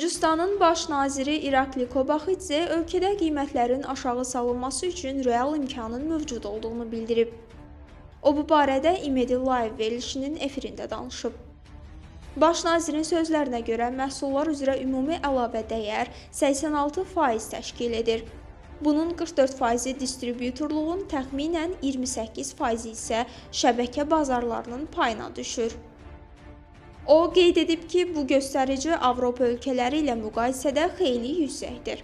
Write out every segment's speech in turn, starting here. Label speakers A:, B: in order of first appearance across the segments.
A: Gürcüstanın baş naziri İrakli Kobaxidze ölkədə qiymətlərin aşağı salınması üçün real imkanın mövcud olduğunu bildirib. O bu barədə İMEDi Live verilişinin efirində danışıb. Baş nazirin sözlərinə görə məhsullar üzrə ümumi əlavə dəyər 86% təşkil edir. Bunun 44%-i distributorluğun, təxminən 28%-i isə şəbəkə bazarlarının payına düşür. O qeyd edib ki, bu göstərici Avropa ölkələri ilə müqayisədə xeyli yüksəkdir.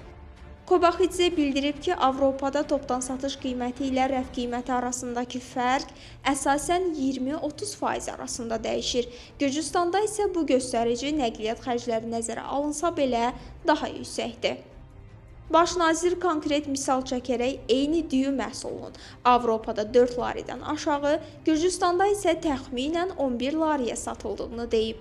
A: Kobaxidze bildirib ki, Avropada topdan satış qiyməti ilə rəf qiyməti arasındakı fərq əsasən 20-30% arasında dəyişir. Gürcüstanda isə bu göstərici nəqliyyat xərcləri nəzərə alınsa belə daha yüksəkdir. Baş nazir konkret misal çəkərək eyni düyü məhsulunun Avropada 4 laridən aşağı, Gürcüstanda isə təxminən 11 lariyə satıldığını deyib.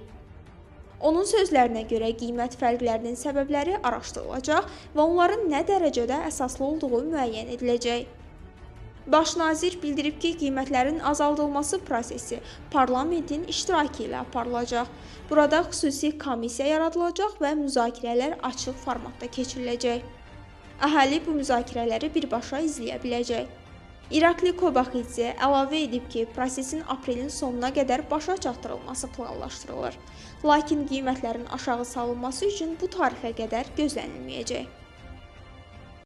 A: Onun sözlərinə görə qiymət fərqlərinin səbəbləri araşdırılacaq və onların nə dərəcədə əsaslı olduğu müəyyən ediləcək. Baş nazir bildirib ki, qiymətlərin azaldılması prosesi parlamentin iştirakı ilə aparılacaq. Burada xüsusi komissiya yaradılacaq və müzakirələr açıq formatda keçiriləcək. Əhali bu müzakirələri birbaşa izləyə biləcək. İrakli Kobaxidze əlavə edib ki, prosesin aprelin sonuna qədər başa çatdırılması planlaşdırılır. Lakin qiymətlərin aşağı salınması üçün bu tarixə qədər gözlənilməyəcək.